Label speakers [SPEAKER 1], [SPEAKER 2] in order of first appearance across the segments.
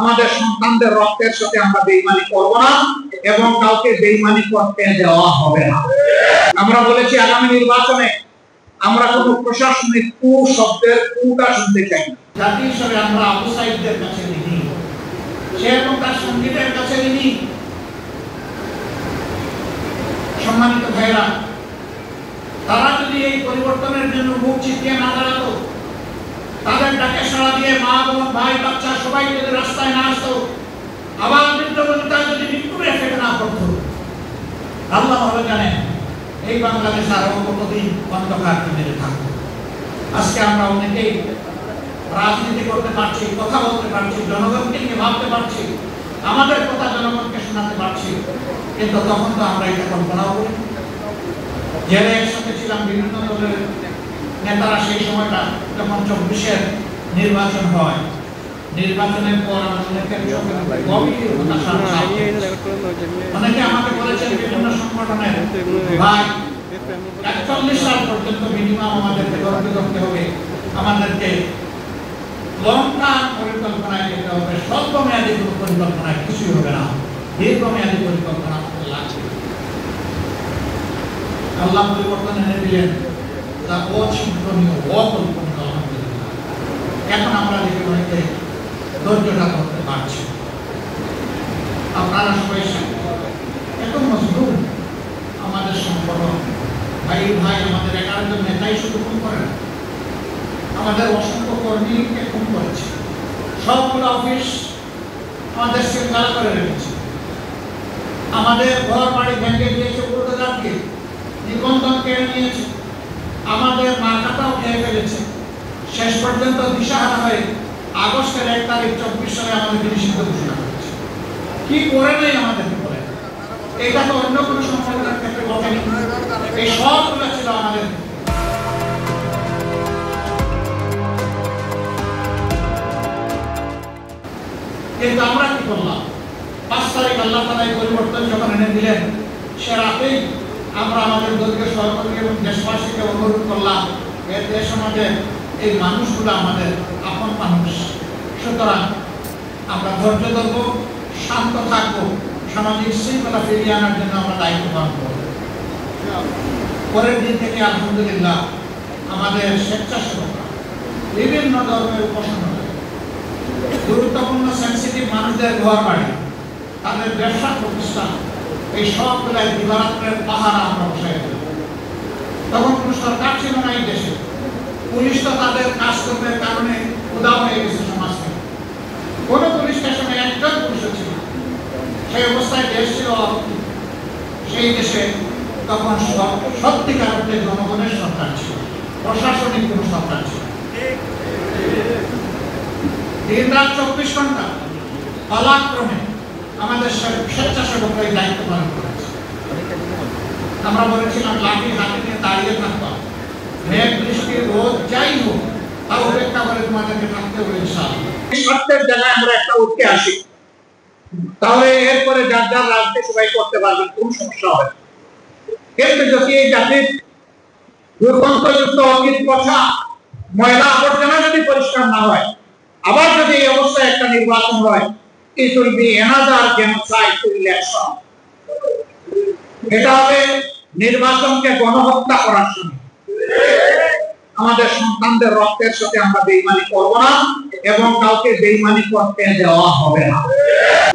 [SPEAKER 1] আমাদের সন্তানদের রক্তের সাথে আমরা বেঈমানি করব না এবং কাউকে বেঈমানি করতে দেওয়া হবে না। আমরা বলেছি আগামী নির্বাচনে আমরা কোনো প্রশাসনিক কু শব্দের কুটা শুনতে চাই না। জাতি হিসেবে আমরা আবু সাইদদের কাছে ঋণী, সে এবং তার সঙ্গীদের কাছে ঋণী। সম্মানিত ভাইরা, তারা যদি এই পরিবর্তনের জন্য মুখ চিতিয়ে না দাঁড়াতো, তাদের ডাকে সাড়া দিয়ে মা বোন ভাই বাচ্চা সবাই যদি রাস্তায় না আসতো, আবার বৃদ্ধবনিতা যদি বিক্ষোভে ফেটে না পড়তো, আল্লাহ ভালো জানেন এই বাংলাদেশ আরো কতদিন অন্ধকার মেরে থাকতো। আজকে আমরা অনেকেই রাজনীতি করতে পারছি, কথা বলতে পারছি, জনগণকে নিয়ে ভাবতে পারছি, আমাদের কথা জনগণকে শোনাতে পারছি, কিন্তু তখন তো আমরা এটা কল্পনাও করি। জেলে একসাথে ছিলাম বিভিন্ন দলের নেতারা, সেই সময়টা যখন 24-এর নির্বাচন হয়, নির্বাচনের পর অনেকে আমাকে বলেছেন বিভিন্ন সংগঠনের ভাই 41 সাল পর্যন্ত মিনিমাম আমাদেরকে গড়ে তুলতে হবে, আমাদেরকে লং টার্ম পরিকল্পনায় যেতে হবে, স্বল্প মেয়াদী কোনো পরিকল্পনায় কিছুই হবে না, দীর্ঘমেয়াদী পরিকল্পনা লাগবে। আল্লাহ পরিবর্তন এনে দিলেন, তা অচিন্তনীয় অকল্পনীয়। আলহামদুলিল্লাহ, এখন আমরা দেখি অনেকে ধৈর্যটা করতে পারছি। আপনারা সবাই এত মজবুত আমাদের সম্পর্ক, ভাই ভাই আমাদের 11 জন নেতাই শুধু খুন করেন, আমাদের অসংখ্য কর্মীকে খুন করেছে, সবগুলো অফিস আমাদের শৃঙ্খলা করে রেখেছে, আমাদের ঘর বাড়ি ভেঙে দিয়েছে, বুলডোজার দিয়ে নিবন্ধন কেড়ে নিয়েছে, আমাদের মাথাটাও খেয়ে ফেলেছে। শেষ পর্যন্ত দিশাহারা হয়ে আগস্টের 1 তারিখ 24 সালে আমাদের নিষিদ্ধ ঘোষণা করেছে। কি করে নেই আমাদের বলে, এটা তো অন্য কোনো সংস্থার ক্ষেত্রে ঘটেনি। এই সবগুলো ছিল আমাদের। কিন্তু আমরা কি করলাম? 5 তারিখ আল্লাহ তাআলা এই পরিবর্তন যখন এনে দিলেন, সে রাতেই আমরা আমাদের দলীয় সহকর্মী এবং দেশবাসীকে অনুরোধ করলাম, এই দেশ আমাদের এই মানুষগুলো আমাদের আপন মানুষ, সুতরাং আমরা ধৈর্য ধরবো, শান্ত থাকবো, সামাজিক শৃঙ্খলা ফিরিয়ে আনার জন্য আমরা দায়িত্ব পালন করব। পরের দিন থেকে আলহামদুলিল্লাহ আমাদের স্বেচ্ছাসেবকরা বিভিন্ন ধর্মের উপাসনা, গুরুত্বপূর্ণ সেন্সিটিভ মানুষদের ঘর বাড়ি, তাদের ব্যবসা প্রতিষ্ঠান, এই সবগুলাই দিবারাত্রের পাহারা আমরা বসাই দেব। তখন কোন সরকার ছিল না এই দেশে, পুলিশ তো তাদের কাজকর্মের কারণে উদাও হয়ে গেছে সমাজ থেকে, কোন পুলিশ স্টেশনে একজন পুলিশ ছিল। সেই অবস্থায় দেশ ছিল, সেই দেশে তখন সত্যিকার অর্থে জনগণের সরকার ছিল, প্রশাসনিক কোন সরকার ছিল। দিন রাত 24 ঘন্টা পালাক্রমে আমাদের স্বেচ্ছাসেবকরা এই দায়িত্ব পালন করেছে। আমরা বলেছিলাম লাঠি হাতে নিয়ে দাঁড়িয়ে থাকবা, মেঘ বৃষ্টি রোদ যাই হোক তাও অপেক্ষা করে তোমাদেরকে থাকতে হবে ইনশাআল্লাহ। স্বার্থের জায়গায় আমরা একটা উঠতে আসি, তাহলে এরপরে যার যার রাজনীতি সবাই করতে পারবেন, কোন সমস্যা হবে। কিন্তু যদি এই জাতির দুর্গন্ধযুক্ত অতীত কথা, ময়লা আবর্জনা যদি পরিষ্কার না হয়, আবার যদি এই অবস্থায় একটা নির্বাচন হয়, it will be another genocide to election. এটা হবে নির্বাচনকে গণহত্যা করার সময়। আমাদের সন্তানদের রক্তের সাথে আমরা বেঈমানি করব না এবং কাউকে বেঈমানি করতে দেওয়া হবে না।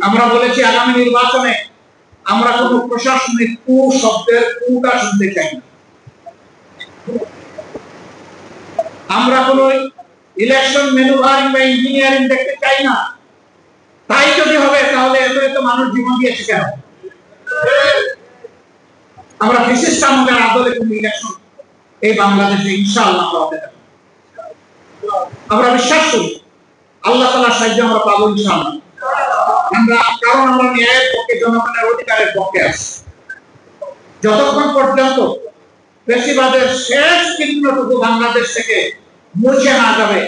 [SPEAKER 1] আমরা বলেছি আগামী নির্বাচনে আমরা কোনো প্রশাসনিক কু শব্দের কুটা শুনতে চাই না। আমরা কোনো ইলেকশন ম্যানুভারিং বা ইঞ্জিনিয়ারিং দেখতে চাই না। তাই যদি হবে তাহলে এত মানুষ জীবন দিয়েছে কেন? আমরা বিশিষ্ট আমাদের আদলে কোনো ইলেকশন এই বাংলাদেশে ইনশাআল্লাহ হবে। আমরা বিশ্বাস করি আল্লাহ তাআলার সাহায্য আমরা পাবো ইনশাআল্লাহ। কারণ আমরা ন্যায়ের পক্ষে, জনগণের অধিকারের পক্ষে আছি। যতক্ষণ পর্যন্ত ফ্যাসিবাদের শেষ চিহ্নটুকু বাংলাদেশ থেকে মুছে না যাবে,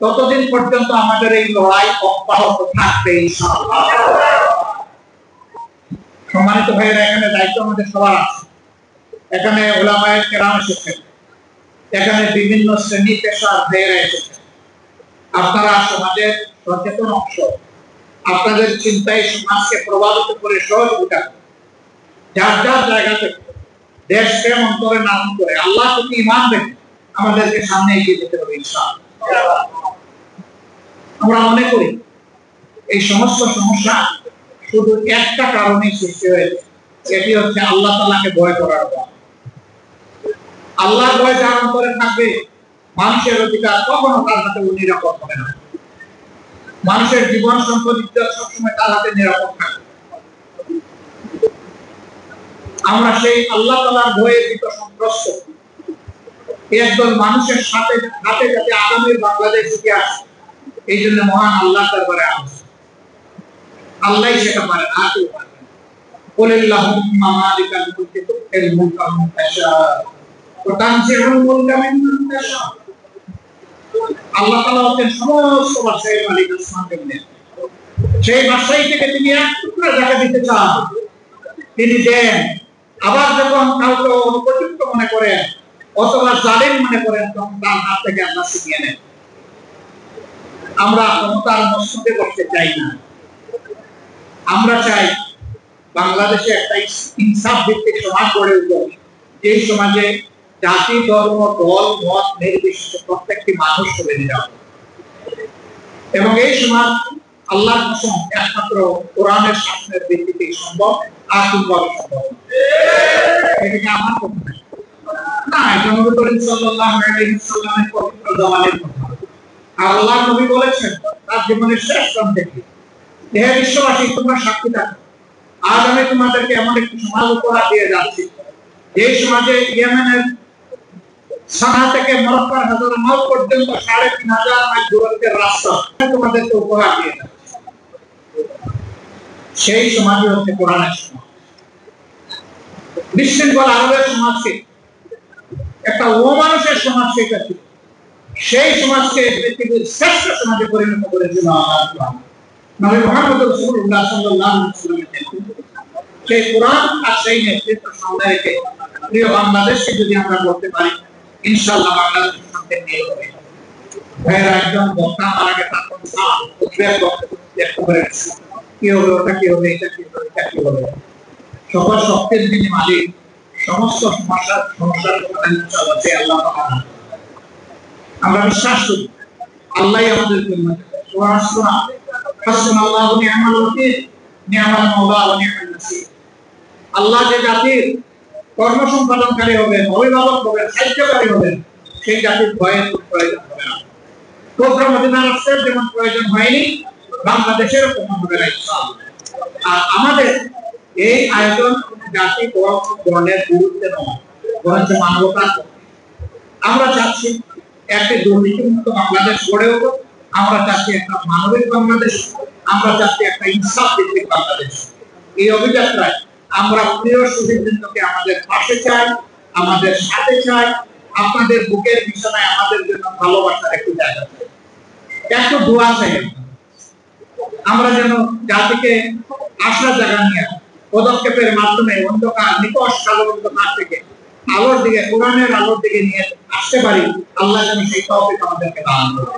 [SPEAKER 1] ততদিন পর্যন্ত আমাদের এই লড়াই অব্যাহত থাকবে ইনশাআল্লাহ। সম্মানিত ভাইয়েরা, এখানে দায়িত্ব আমাদের সবার আছে। এখানে উলামায়ে কেরাম এসেছেন, এখানে বিভিন্ন শ্রেণী পেশার ভাইয়েরা এসেছেন। আপনারা সমাজের সচেতন অংশ, আপনাদের চিন্তায় সমাজকে প্রভাবিত করে সহযোগিতা যার যার জায়গা থেকে দেশকে অন্তরে নাম করে আল্লাহ প্রতি ঈমান রেখে আমাদেরকে সামনে এগিয়ে যেতে হবে ইনশাআল্লাহ। আমরা মনে করি এই সমস্ত সমস্যা শুধু একটা কারণে সৃষ্টি হয়েছে, সেটি হচ্ছে আল্লাহ তাআলাকে ভয় করার অভাব। আল্লাহর ভয় যার অন্তরে থাকবে, মানুষের অধিকার কখনো তার হাতে নিরাপদ হবে না। মানুষের জীবন সম্পদ ইজ্জত সবসময় তার হাতে নিরাপদ থাকবে। আমরা সেই আল্লাহ তাআলার ভয়ে ভীত সন্ত্রস্ত একদল মানুষের সাথে হাতে যাতে আগামীর বাংলাদেশ টিকে আসে, এই জন্য মহান আল্লাহর দরবারে আসে। আল্লাহই সেটা পারেন, আর কেউ পারে না। কুলিল্লাহুম্মা মালিকাল মুলকি তুতিল মুলকা মান তাশা ওয়া তানজিউল মুলকা মিম্মান তাশা। আল্লাহ তাআলা হচ্ছেন সমস্ত বাদশাহের মালিক, আসমান জমিনের। সেই বাদশাহী থেকে তিনি এক টুকরা যাকে দিতে চান তিনি দেন। আবার যখন কাউকে অনুপযুক্ত মনে করেন অথবা জালেম মনে করেন, তখন তার হাত থেকে আল্লাহ ছিনিয়ে নেন। আমরা ক্ষমতার মসনদে বসতে চাই না। আমরা চাই বাংলাদেশে একটা ইনসাফ ভিত্তিক সমাজ গড়ে উঠুক, যেই সমাজে জাতি ধর্ম দল মত নির্বিশেষে প্রত্যেকটি মানুষ হবে নিরাপদ। এবং এই সমাজ আল্লাহর কসম একমাত্র কোরআনের শাসনের ভিত্তিতে সম্ভব, আর কোনভাবে সম্ভব এটা আমার কথা না। এটা নবী করিম সাল্লাল্লাহু আলাইহি ওয়াসাল্লামের পবিত্র জবানের কথা। আর আল্লাহর নবী বলেছেন তার জীবনের শেষ প্রান্তে, হে বিশ্ববাসী, তোমরা সাক্ষী থাকো, আজ আমি তোমাদেরকে এমন একটি সমাজ উপহার দিয়ে যাচ্ছি, এই সমাজে ইয়েমেনের সানা থেকে মরক্কোর হাজারামাউত পর্যন্ত ৩,৫০০ মাইল দূরত্বের রাস্তা তোমাদেরকে উপহার দিয়ে যাচ্ছি। সেই সমাজই হচ্ছে কোরআনের সমাজ। বিশৃঙ্খল আরবের সমাজকে একটা অমানুষের সমাজ সেটা ছিল, সেই সমাজকে পৃথিবীর শ্রেষ্ঠ সমাজে পরিণত করেছিল আল্লাহ। নবী মুহাম্মদ রাসূলুল্লাহ সাল্লাল্লাহু আলাইহি ওয়াসাল্লামের নেতৃত্বে সেই কোরআন আর সেই নেতৃত্ব সামনে রেখে প্রিয় বাংলাদেশকে যদি আমরা করতে পারি, ইনশাআল্লাহ বাংলাদেশের সাথে মিল হবে। ভাইরা, একজন বক্তা আমার আগে তখন ব্যক্ত করেছে, কি হবে ওটা, কি হবে এটা, কি হবে এটা, কি হবে। সকল শক্তির যিনি মালিক, সমস্ত সমস্যার সমাধান ইনশাআল্লাহ সে আল্লাহ তাআলা। আমরা বিশ্বাস করি আল্লাহই আমাদের জন্য সুবহানাল্লাহ, হাসবুনাল্লাহু ওয়া নি'মাল ওয়াকিল, নি'মাল মাওলা ওয়া নি'মান নাসির। আল্লাহ যে জাতির কর্ম সম্পাদনকারী হবেন, অভিভাবক হবেন, সাহায্যকারী হবেন, সেই জাতির ভয়ের প্রয়োজন হবে না। কোফর মদিনা রাষ্ট্রের যেমন প্রয়োজন হয়নি, বাংলাদেশেরও কোনো হবে না ইনশাআল্লাহ। আর আমাদের এই আয়োজন জাতি বর্ণের বিরুদ্ধে নয়, বরঞ্চ মানবতার। আমরা চাচ্ছি একটি দুর্নীতিমুক্ত বাংলাদেশ গড়ে উঠুক, আমরা চাচ্ছি একটা মানবিক বাংলাদেশ, আমরা চাচ্ছি একটা ইনসাফ ভিত্তিক বাংলাদেশ। এই অভিযাত্রায় আমরা প্রিয় শহীদবৃন্দকে আমাদের পাশে চাই, আমাদের সাথে চাই। আপনাদের বুকের বিছানায় আমাদের জন্য ভালোবাসার একটু জায়গা চাই, একটু দোয়া চাই। আমরা যেন জাতিকে আশার জায়গা নিয়ে পদক্ষেপের মাধ্যমে অন্ধকার নিকষ কালো অন্ধকার থেকে আলোর দিকে, কোরআনের আলোর দিকে নিয়ে আসতে পারি। আল্লাহ যেন সেই তৌফিক আমাদেরকে দান করেন।